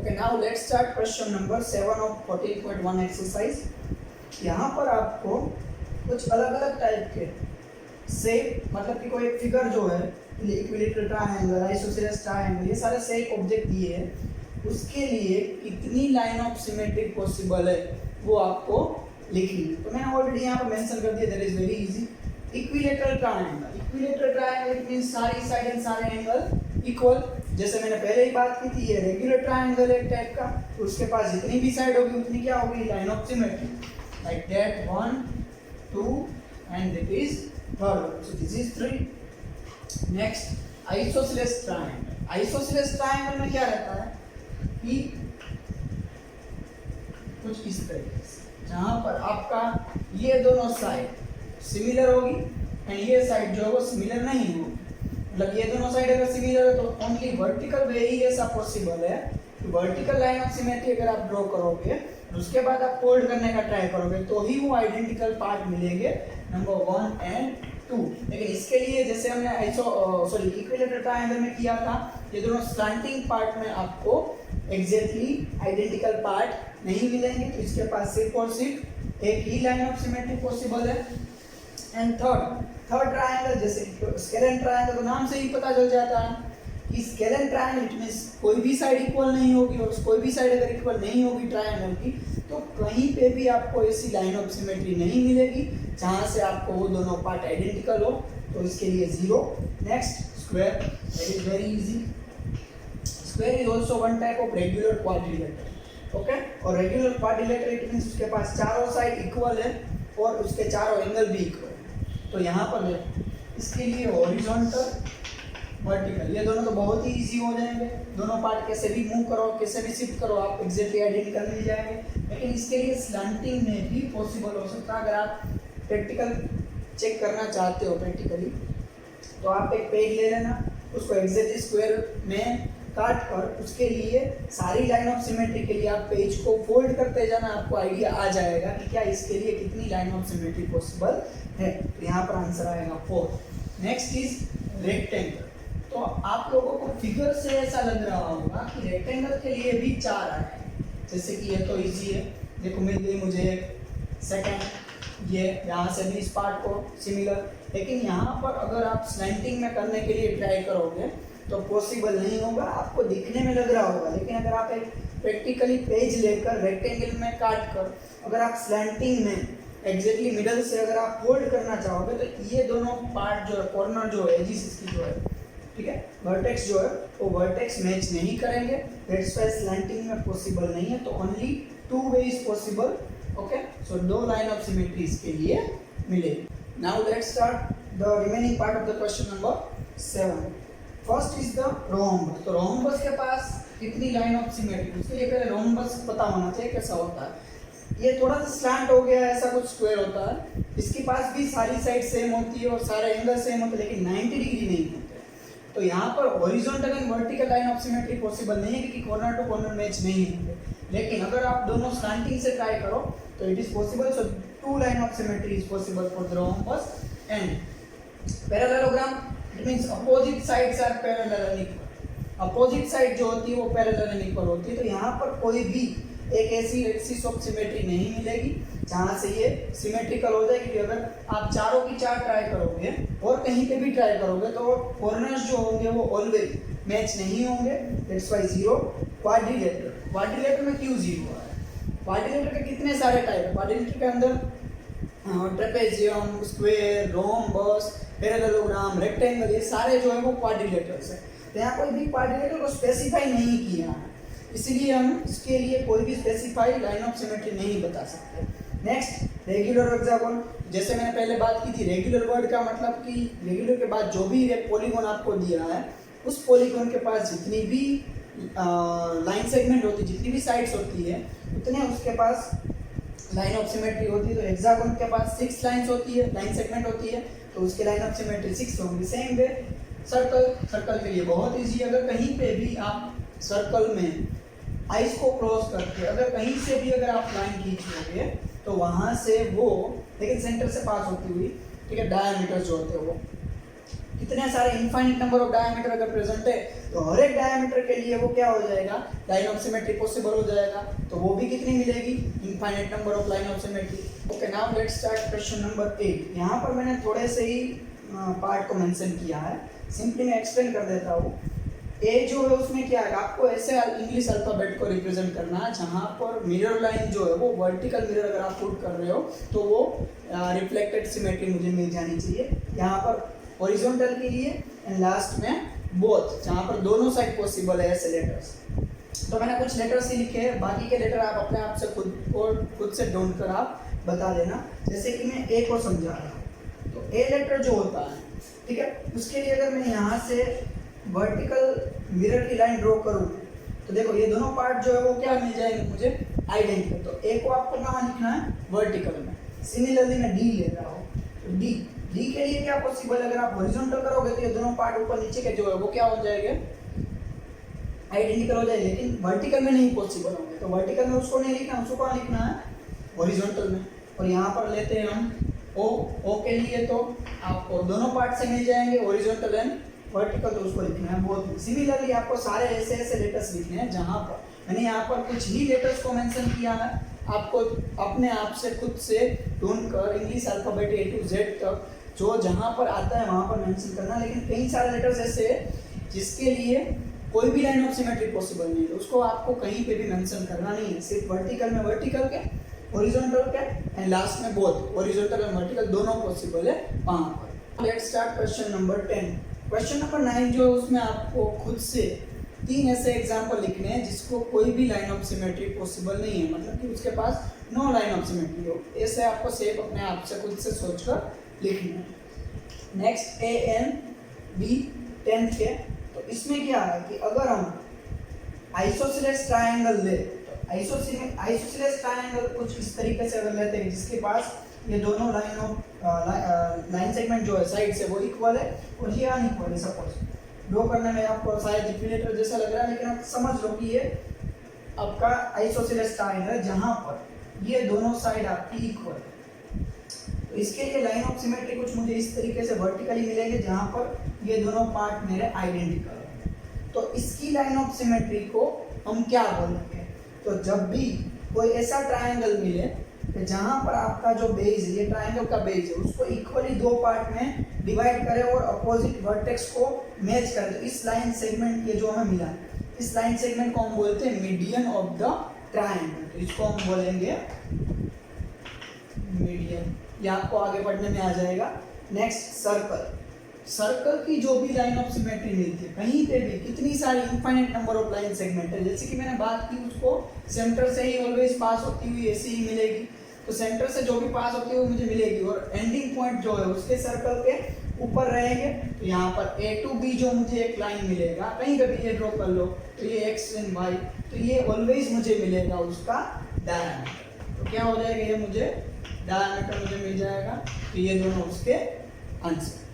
Okay, now let's start question number 7 of 14.1 exercise. यहाँ पर आपको कुछ अलग अलग टाइप के शेप, मतलब कि कोई फिगर जो है इक्विलेटरल ट्रायंगल, आइसोसेलेस ट्रायंगल, ये सारे शेप ऑब्जेक्ट दिए हैं। उसके लिए कितनी लाइन ऑफ सिमेट्री पॉसिबल है वो आपको लिखनी है। तो मैंने ऑलरेडी यहाँ पर मेंशन कर दिया, that is very easy. Equilateral triangle it means सारी साइड एंड सारे एंगल इक्वल। जैसे मैंने पहले ही बात की थी, ये रेगुलर ट्रायंगल एक टाइप का, तो उसके पास जितनी भी साइड होगी उतनी क्या होगी, line of symmetry, like that 1 2 and this is third, so this is 3। Next isosceles triangle. Isosceles triangle में क्या रहता है कि कुछ इस तरीके से, जहां पर आपका ये दोनों साइड सिमिलर होगी एंड ये साइड जो है वो सिमिलर नहीं होगी। मतलब ये दोनों साइड अगर सिमिलर है तो ओनली वर्टिकल वे ही ऐसा पॉसिबल है कि वर्टिकल लाइन ऑफ सिमेट्री अगर आप ड्रॉ करोगे और उसके बाद आप फोल्ड करने का ट्राई करोगे तो ही वो आइडेंटिकल पार्ट मिलेंगे, नंबर 1 एंड 2। लेकिन इसके लिए जैसे हमने इक्विलेटरल ट्रायंगल में किया था, ये दोनों स्लैंटिंग पार्ट में आपको एग्जैक्टली आइडेंटिकल पार्ट नहीं मिलेंगे, तो इसके पास सिर्फ और सिर्फ एक ही लाइन ऑफ सिमेट्री पॉसिबल है। एंड थर्ड ट्रायंगल, जैसे स्केलेन ट्रायंगल को नाम से ही पता चल जाता है कि स्केलेन ट्रायंगल इट मींस कोई भी साइड इक्वल नहीं होगी, और कोई भी साइड अगर इक्वल नहीं होगी ट्रायंगल की तो कहीं पे भी आपको ऐसी लाइन ऑफ सिमेट्री नहीं मिलेगी जहां से आपको वो दोनों पार्ट आइडेंटिकल हो, तो इसके लिए 0। Next square, that is very easy. Square is also one type of regular quadrilateral, okay. और रेगुलर क्वाड्रिलेटरल इट मींस उसके पास चारों साइड इक्वल है और उसके चारों एंगल भी इक्वल है। तो यहाँ पर देखो, इसके लिए हॉरिजॉन्टल वर्टिकल, ये दोनों तो बहुत ही इजी हो जाएंगे। दोनों पार्ट कैसे भी मूव करो, कैसे भी शिफ्ट करो, आप एग्जैक्टली आइडेंटिकल मिल जाएंगे। लेकिन इसके लिए स्लैंटिंग में भी पॉसिबल हो सकता है। अगर आप प्रैक्टिकल चेक करना चाहते हो प्रैक्टिकली, तो आप एक पेज ले लेना, उसको एग्जैक्टली स्क्वायर में काट कर उसके लिए सारी लाइन ऑफ सिमेट्री के लिए आप पेज को फोल्ड करते जाना, आपको आइडिया आ जाएगा कि क्या इसके लिए कितनी लाइन ऑफ सिमेट्री पॉसिबल है। तो यहाँ पर आंसर आएगा 4। Next is rectangle. तो आप लोगों को फिगर से ऐसा लग रहा होगा कि रेक्टेंगल के लिए भी 4 आए हैं, जैसे कि ये तो इजी है, देखो मिल गई मुझे सेकंड, ये यहाँ से भी इस पार्ट को सिमिलर। लेकिन यहाँ पर अगर आप स्लैंटिंग में करने के लिए ट्राई करोगे तो पॉसिबल नहीं होगा, आपको दिखने में लग रहा होगा। लेकिन अगर आप एक प्रैक्टिकली पेज लेकर रेक्टेंगल में काट कर अगर आप स्लैंटिंग में एग्जैक्टली मिडल से अगर आप फोल्ड करना चाहोगे तो ये दोनों पार्ट जो है, कॉर्नर जो है, एजिस इसकी जो है, ठीक है, वर्टेक्स जो है वो वर्टेक्स मैच नहीं करेंगे, दैट्स व्हाई स्लैंटिंग में पॉसिबल नहीं है। तो only 2 way is possible, okay. So 2 line of symmetry इसके लिए मिलेगी। Now let's start the remaining part of the question number 7। First is the rhombus. तो रोम्बस के पास कितनी लाइन ऑफ सिमेट्री, उसके लिए पहले रोम्बस पता होना चाहिए कैसा होता है। ये थोड़ा सा स्लैंट हो गया, ऐसा कुछ स्क्वायर होता है, इसके पास भी सारी साइड सेम होती है और सारे एंगल सेम होते हैं, लेकिन 90 डिग्री नहीं होते। तो यहाँ पर horizontal and vertical line of symmetry possible नहीं है क्योंकि कॉर्नर टू कॉर्नर मैच नहीं होंगे। लेकिन अगर आप दोनों स्लैंटिंग से ट्राई करो तो it is possible. So 2 line of symmetry is possible for the rhombus. And parallelogram, it means opposite sides are parallel and equal. Opposite side जो होती है वो पैरेलल एंड इक्वल होती है। तो यहाँ पर कोई भी एक ऐसी एक्सिस ऑफ सिमेट्री नहीं मिलेगी जहाँ से ये सिमेट्रिकल हो जाए, क्योंकि अगर आप चारों की 4 ट्राई करोगे और कहीं पे भी ट्राई करोगे तो कॉर्नर्स जो होंगे वो ऑलवेज मैच नहीं होंगे, दैट्स व्हाई 0। क्वाड्रिलेटरल में क्यों 0 आ है? क्वाड्रिलेटरल के कितने सारे टाइप है। क्वाड्रिलेटरल के अंदर trapezium, square, rhombus, parallelogram, rectangle, ये सारे जो है वो क्वाड्रिलेटरल्स है। तो यहाँ कोई भी क्वाड्रिलेटरल को स्पेसिफाई नहीं किया है, इसलिए हम इसके लिए कोई भी स्पेसिफाई लाइन ऑफ सिमेट्री नहीं बता सकते। Next regular hexagon. जैसे मैंने पहले बात की थी, रेगुलर वर्ड का मतलब कि रेगुलर के बाद जो भी पॉलीगॉन आपको दिया है उस पॉलीगॉन के पास जितनी भी लाइन सेगमेंट होती है, जितनी भी साइड्स होती है, उतने उसके पास लाइन ऑफ सिमेट्री होती है। तो हेक्सागोन के पास 6 लाइन्स होती है, लाइन सेगमेंट होती है, तो उसके लाइन ऑफ सिमेट्री 6 होंगी। सेम वे सर्कल के लिए बहुत ईजी। अगर कहीं पे भी आप सर्कल में आइस को क्रॉस करके अगर कहीं से भी अगर आप लाइन खींच लोगे तो वहां से वो, लेकिन सेंटर से पास होती हुई, ठीक है, डायमीटर जो होते हैं वो कितने सारे इनफाइनाइट नंबर ऑफ डायमीटर अगर प्रेजेंट है तो तो हर एक डायमीटर के लिए वो क्या हो जाएगा, लाइन ऑफ सिमेट्री पॉसिबल हो जाएगा। तो वो भी कितनी मिलेगी, infinite number of line of symmetry. Okay, now let's start question number 8। यहाँ पर मैंने थोड़े से ही पार्ट को मेंशन किया है, सिंपली मैं एक्सप्लेन कर देता हूँ। ए जो है उसमें क्या है, आपको ऐसे इंग्लिश अल्फाबेट को रिप्रेजेंट करना है जहाँ पर मिरर लाइन जो है वो वर्टिकल मिरर अगर आप पुट कर रहे हो तो वो रिफ्लेक्टेड सिमेट्री मुझे मिल जानी चाहिए। यहाँ पर हॉरिजॉन्टल के लिए एंड लास्ट में बोथ, जहाँ पर दोनों साइड पॉसिबल है ऐसे लेटर्स। तो मैंने कुछ लेटर्स ही लिखे हैं, बाकी के लेटर आप अपने आप से खुद से ढूंढ कर आप बता देना। जैसे कि मैं ए को समझा रहा हूँ, तो ए लेटर जो होता है, ठीक है, उसके लिए अगर मैं यहाँ से वर्टिकल मिरर की लाइन ड्रॉ करूँ तो देखो ये दोनों पार्ट जो है वो क्या मिल जाएंगे मुझे, आइडेंटिकल। तो ए को आपको कहाँ लिखना है, वर्टिकल में। सिमिलरली मैं डी ले रहा हूँ, तो डी के लिए क्या पॉसिबल, अगर आप हॉरिजॉन्टल करोगे तो ये दोनों पार्ट ऊपर नीचे के जो है वो क्या हो जाएंगे, आइडेंटिकल हो जाएंगे, लेकिन वर्टिकल में नहीं पॉसिबल होंगे। तो वर्टिकल में उसको नहीं लिखना, उसको कहाँ लिखना है, हॉरिजॉन्टल में। और यहाँ पर लेते हैं हम ओ के लिए, तो आपको दोनों पार्ट से मिल जाएंगे, हॉरिजॉन्टल एंड वर्टिकल, तो उसको लिखना है बोथ। सिमिलरली आपको सारे ऐसे ऐसे लेटर्स लिखने हैं, जहाँ पर मैंने यहाँ पर कुछ ही लेटर्स को मेंशन किया है, आपको अपने आप से खुद से ढूंढ कर English alphabet A to Z तक जो जहाँ पर आता है वहाँ पर मेंशन करना। लेकिन कई सारे लेटर्स ऐसे हैं जिसके लिए कोई भी लाइन ऑफ सिमेट्री पॉसिबल नहीं है, उसको आपको कहीं पे भी मेंशन करना नहीं है, सिर्फ वर्टिकल में वर्टिकल के, हॉरिजॉन्टल के एंड लास्ट में बोथ, हॉरिजॉन्टल एंड वर्टिकल दोनों पॉसिबल है वहाँ पर। Let's start question number 10। Question number 9 जो है उसमें आपको खुद से 3 ऐसे एग्जाम्पल लिखने हैं जिसको कोई भी लाइन ऑफ सिमेट्री पॉसिबल नहीं है, मतलब कि उसके पास नो लाइन ऑफ सिमेट्री हो। ऐसे आपको सेप अपने आप से खुद से सोचकर लिखना है। नेक्स्ट ए एन बी 10 के, तो इसमें क्या है कि अगर हम आइसोसेलेस ट्रायंगल ले, तो आइसोसेलेस ट्रायंगल कुछ इस तरीके से अगर लेते हैं जिसके पास ये दोनों लाइन सेगमेंट जो है साइड से वो इक्वल है और ये अनइक्वल है। सपोज ड्रॉ करने में आपको शायद डिफिनेटर जैसा लग रहा है, लेकिन आप समझ लो कि ये आपका आइसोसेलेस ट्रायंगल है जहाँ पर ये दोनों साइड आपकी इक्वल है। तो इसके लिए लाइन ऑफ सिमेट्री कुछ मुझे इस तरीके से वर्टिकली मिलेंगे जहाँ पर ये दोनों पार्ट मेरे आइडेंटिकल है। तो इसकी लाइन ऑफ सिमेट्री को हम क्या बोलेंगे, तो जब भी कोई ऐसा ट्रायंगल मिले कि जहाँ पर आपका जो बेस है, ये ट्रायंगल का बेस है, उसको इक्वली 2 पार्ट में डिवाइड करे और अपोजिट वर्टेक्स को मैच करे, तो इस लाइन सेगमेंट ये जो हमें मिला, इस लाइन सेगमेंट को हम बोलते हैं मीडियन ऑफ द ट्रायंगल। तो इसको हम बोलेंगे मीडियन, ये आपको आगे पढ़ने में आ जाएगा। नेक्स्ट सर्कल की जो भी लाइन ऑफ सिमेट्री मिलती है कहीं पे भी, कितनी सारी infinite number of line segment है, जैसे कि मैंने बात की उसको सेंटर से ही ऑलवेज पास होती हुई ऐसी ही मिलेगी। तो सेंटर से जो भी पास होती है वो मुझे मिलेगी और एंडिंग पॉइंट जो है उसके सर्कल के ऊपर रहेंगे। तो यहाँ पर A to B जो मुझे एक लाइन मिलेगा, कहीं पे भी ये ड्रॉ कर लो, तो ये x एंड y, तो ये ऑलवेज मुझे मिलेगा उसका डायमीटर। तो क्या हो जाएगा, ये मुझे डायमीटर मुझे मिल जाएगा। तो ये दोनों उसके आंसर।